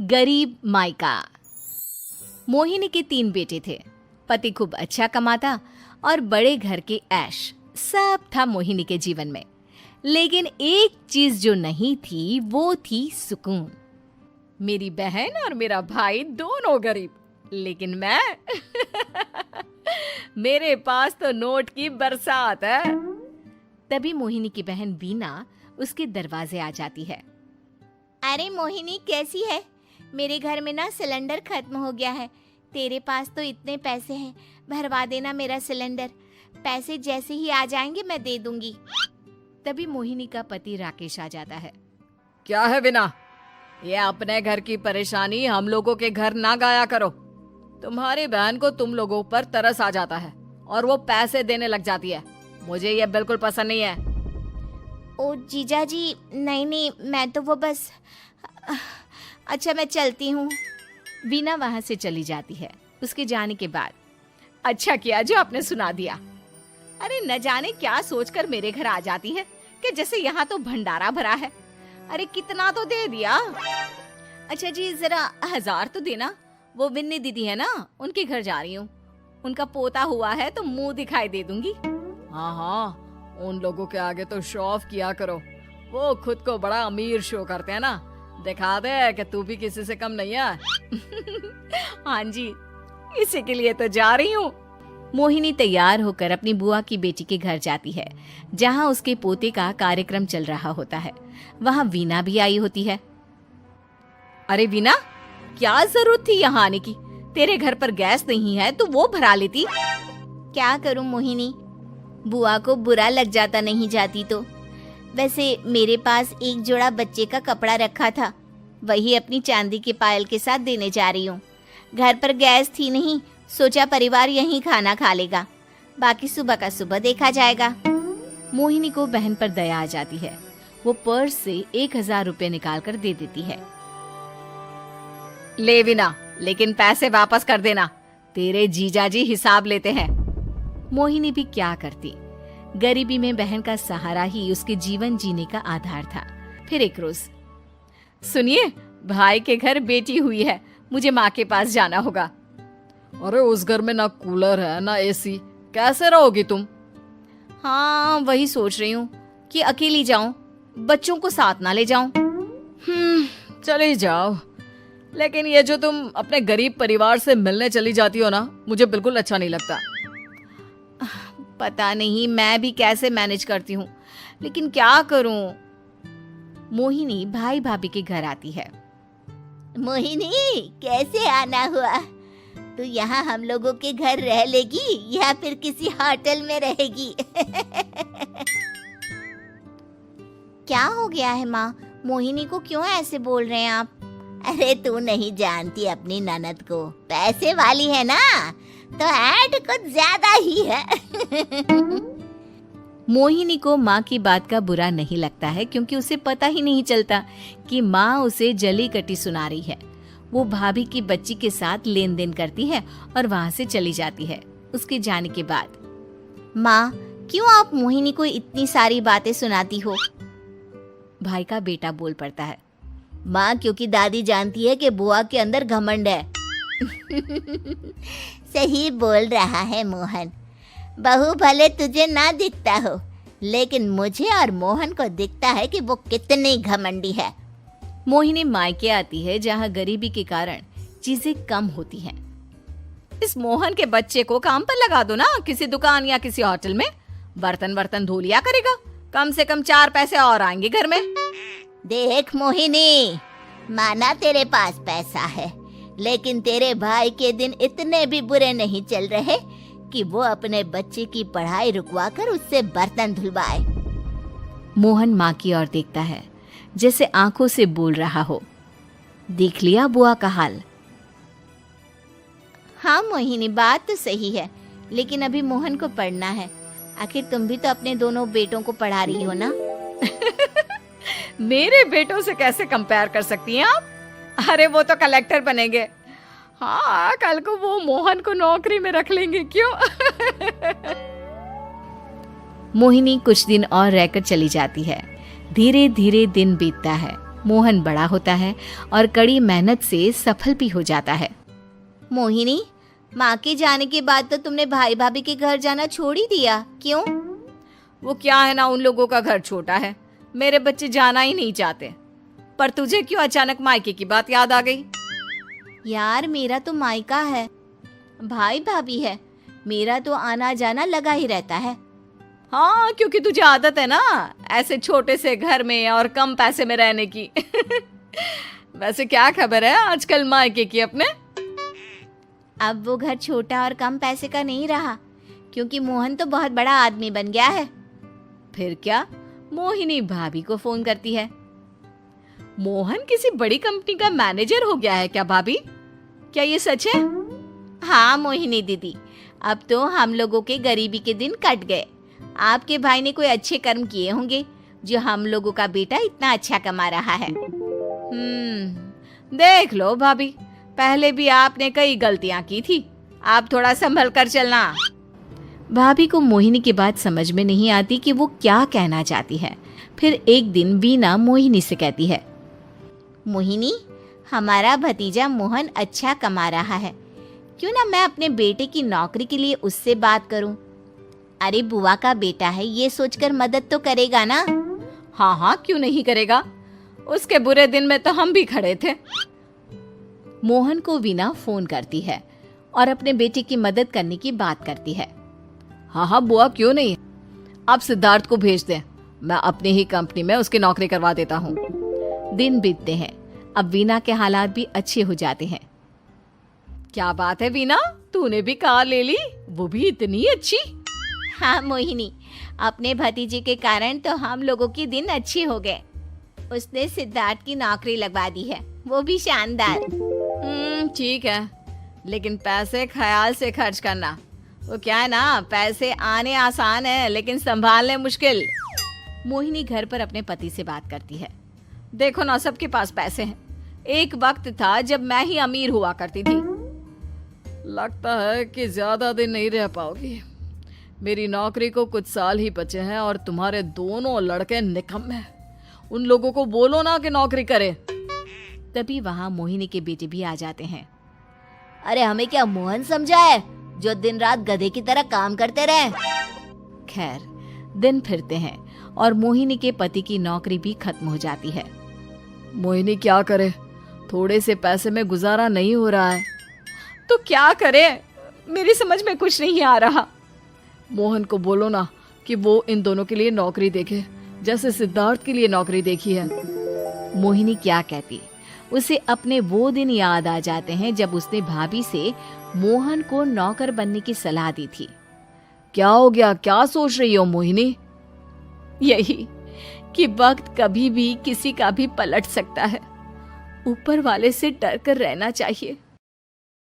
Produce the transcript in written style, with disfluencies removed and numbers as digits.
गरीब मायका। मोहिनी के 3 बेटे थे। पति खूब अच्छा कमाता और बड़े घर के ऐश सब था मोहिनी के जीवन में। लेकिन एक चीज जो नहीं थी वो थी सुकून। मेरी बहन और मेरा भाई दोनों गरीब, लेकिन मैं मेरे पास तो नोट की बरसात है। तभी मोहिनी की बहन वीना उसके दरवाजे आ जाती है। अरे मोहिनी, कैसी है? मेरे घर में ना सिलेंडर खत्म हो गया है। तेरे पास तो इतने पैसे हैं, भरवा देना मेरा सिलेंडर। पैसे जैसे ही आ जाएंगे मैं दे दूंगी। तभी मोहिनी का पति राकेश आ जाता है। क्या है विना, ये अपने घर की परेशानी हम लोगों के घर ना गाया करो। तुम्हारी बहन को तुम लोगों पर तरस आ जाता है और वो पैसे देने लग जाती है। मुझे ये बिल्कुल पसंद नहीं है। ओ जीजा जी, नहीं, मैं तो वो बस अच्छा, मैं चलती हूँ। वीना वहां से चली जाती है। उसके जाने के बाद अच्छा किया जो आपने सुना दिया। अरे न जाने क्या सोचकर मेरे घर आ जाती है कि जैसे यहाँ तो भंडारा भरा है। अरे कितना तो दे दिया। अच्छा जी, जरा 1000 तो देना। वो विन्नी दीदी है ना, उनके घर जा रही हूँ। उनका पोता हुआ है तो मुंह दिखाई दे दूंगी। हाँ, उन लोगों के आगे तो शो ऑफ किया करो। वो खुद को बड़ा अमीर शो करते हैं ना, दिखा दे कि तू भी किसी से कम नहीं है। हाँ जी, इसी के लिए तो जा रही हूँ। मोहिनी तैयार होकर अपनी बुआ की बेटी के घर जाती है, जहाँ उसके पोते का कार्यक्रम चल रहा होता है। वहाँ वीना भी आई होती है। अरे वीना, क्या जरूरत थी यहाँ आने की? तेरे घर पर गैस नहीं है तो वो भरा लेती। क्या करूं मोहिनी, बुआ को बुरा लग जाता नहीं जाती तो। वैसे मेरे पास एक जोड़ा बच्चे का कपड़ा रखा था, वही अपनी चांदी के पायल के साथ देने जा रही हूँ। घर पर गैस थी नहीं, सोचा परिवार यहीं खाना खा लेगा, बाकी सुबह का सुबह देखा जाएगा। मोहिनी को बहन पर दया आ जाती है। वो पर्स से 1000 रुपए निकाल कर दे देती है। ले विना, लेकिन पैसे वापस कर देना, तेरे जीजाजी हिसाब लेते हैं। मोहिनी भी क्या करती, गरीबी में बहन का सहारा ही उसके जीवन जीने का आधार था। फिर एक रोज, सुनिए, भाई के घर बेटी हुई है, मुझे माँ के पास जाना होगा। अरे उस घर में ना कूलर है ना एसी, कैसे रहोगी तुम? हाँ, वही सोच रही हूँ कि अकेली जाऊं, बच्चों को साथ ना ले जाऊं। चली जाओ, लेकिन ये जो तुम अपने गरीब परिवार से मिलने चली जाती हो ना, मुझे बिल्कुल अच्छा नहीं लगता। पता नहीं मैं भी कैसे मैनेज करती हूँ, लेकिन क्या करूँ। मोहिनी भाई भाभी के घर आती है। मोहिनी, कैसे आना हुआ? तू यहाँ हम लोगों के घर रह लेगी या फिर किसी होटल में रहेगी? क्या हो गया है माँ? मोहिनी को क्यों ऐसे बोल रहे हैं आप? अरे तू नहीं जानती अपनी ननद को, पैसे वाली है ना, तो ऐड कुछ ज्यादा ही है। मोहिनी को माँ की बात का बुरा नहीं लगता है, क्योंकि उसे पता ही नहीं चलता कि माँ उसे जली कटी सुना रही है। वो भाभी की बच्ची के साथ लेन देन करती है और वहाँ से चली जाती है। उसके जाने के बाद, माँ, क्यों आप मोहिनी को इतनी सारी बातें सुनाती हो? भाई का बेटा बोल पड़ता है। माँ, क्योंकि दादी जानती है कि बुआ के अंदर घमंड है। सही बोल रहा है मोहन। बहू भले तुझे ना दिखता हो, लेकिन मुझे और मोहन को दिखता है कि वो कितनी घमंडी है। मोहिनी मायके आती है, जहाँ गरीबी के कारण चीजें कम होती हैं। इस मोहन के बच्चे को काम पर लगा दो ना, किसी दुकान या किसी होटल में। बर्तन धो लिया करेगा, कम से कम 4 पैसे और आएंगे घर में। देख मोहिनी, माना तेरे पास पैसा है, लेकिन तेरे भाई के दिन इतने भी बुरे नहीं चल रहे कि वो अपने बच्चे की पढ़ाई रुकवाकर उससे बर्तन धुलवाए। मोहन माँ की ओर देखता है, जैसे आंखों से बोल रहा हो, देख लिया बुआ का हाल। हाँ मोहिनी, बात तो सही है, लेकिन अभी मोहन को पढ़ना है। आखिर तुम भी तो अपने दोनों बेटों को पढ़ा रही हो ना। मेरे बेटों से कैसे कंपेयर कर सकती हैं आप? अरे वो तो कलेक्टर बनेंगे। हाँ, कल को वो मोहन को नौकरी में रख लेंगे, क्यों? मोहिनी कुछ दिन और रहकर चली जाती है। धीरे धीरे दिन बीतता है। मोहन बड़ा होता है और कड़ी मेहनत से सफल भी हो जाता है। मोहिनी, माँ के जाने के बाद तो तुमने भाई भाभी के घर जाना छोड़ ही दिया, क्यों? वो क्या है ना, उन लोगों का घर छोटा है, मेरे बच्चे जाना ही नहीं चाहते। पर तुझे क्यों अचानक मायके की बात याद आ गई? यार, मेरा तो मायका है, भाई भाभी है, मेरा तो आना जाना लगा ही रहता है। हाँ, क्योंकि तुझे आदत है ना ऐसे छोटे से घर में और कम पैसे में रहने की। वैसे क्या खबर है आजकल मायके की अपने? अब वो घर छोटा और कम पैसे का नहीं रहा, क्योंकि मोहन तो बहुत बड़ा आदमी बन गया है। फिर क्या? मोहिनी भाभी को फोन करती है। मोहन किसी बड़ी कंपनी का मैनेजर हो गया है क्या भाभी? क्या ये सच है? हाँ मोहिनी दीदी, अब तो हम लोगों के गरीबी के दिन कट गए। आपके भाई ने कोई अच्छे कर्म किए होंगे जो हम लोगों का बेटा इतना अच्छा कमा रहा है। देख लो भाभी, पहले भी आपने कई गलतियां की थी, आप थोड़ा संभल कर चलना। भाभी को मोहिनी की बात समझ में नहीं आती कि वो क्या कहना चाहती है। फिर एक दिन वीना मोहिनी से कहती है, मोहिनी, हमारा भतीजा मोहन अच्छा कमा रहा है, क्यों ना मैं अपने बेटे की नौकरी के लिए उससे बात करूं? अरे बुआ का बेटा है, ये सोचकर मदद तो करेगा ना? हाँ हाँ, क्यों नहीं करेगा, उसके बुरे दिन में तो हम भी खड़े थे। मोहन को वीना फोन करती है और अपने बेटे की मदद करने की बात करती है। हाँ हाँ बुआ, क्यों नहीं, आप सिद्धार्थ को भेज दें, मैं अपनी ही कंपनी में उसकी नौकरी करवा देता हूँ। दिन बीतते हैं, अब वीना के हालात भी अच्छे हो जाते हैं। क्या बात है वीना, तूने भी कार ले ली, वो भी इतनी अच्छी? हाँ मोहिनी, अपने भतीजे के कारण तो हम लोगों के दिन अच्छे हो गए। उसने सिद्धार्थ की नौकरी लगवा दी है, वो भी शानदार। ठीक है, लेकिन पैसे ख्याल से खर्च करना। वो क्या है ना, पैसे आने आसान है लेकिन संभालने मुश्किल। मोहिनी घर पर अपने पति से बात करती है। देखो ना, सबके पास पैसे हैं, एक वक्त था जब मैं ही अमीर हुआ करती थी। लगता है कि ज्यादा दिन नहीं रह पाओगी, मेरी नौकरी को कुछ साल ही बचे हैं और तुम्हारे दोनों लड़के निकम्मे हैं। उन लोगों को बोलो ना कि नौकरी करे। तभी वहाँ मोहिनी के बेटे भी आ जाते हैं। अरे हमें क्या मोहन समझा है जो दिन रात गधे की तरह काम करते रहे? खैर, दिन फिरते हैं और मोहिनी के पति की नौकरी भी खत्म हो जाती है। मोहिनी क्या करे, थोड़े से पैसे में गुजारा नहीं हो रहा है। तो क्या करे, मेरी समझ में कुछ नहीं आ रहा। मोहन को बोलो ना कि वो इन दोनों के लिए नौकरी देखे, जैसे सिद्धार्थ के लिए नौकरी देखी है। मोहिनी क्या कहती, उसे अपने वो दिन याद आ जाते हैं जब उसने भाभी से मोहन को नौकर बनने की सलाह दी थी। क्या हो गया, क्या सोच रही हो मोहिनी? यही कि वक्त कभी भी किसी का भी पलट सकता है, ऊपर वाले से डर कर रहना चाहिए।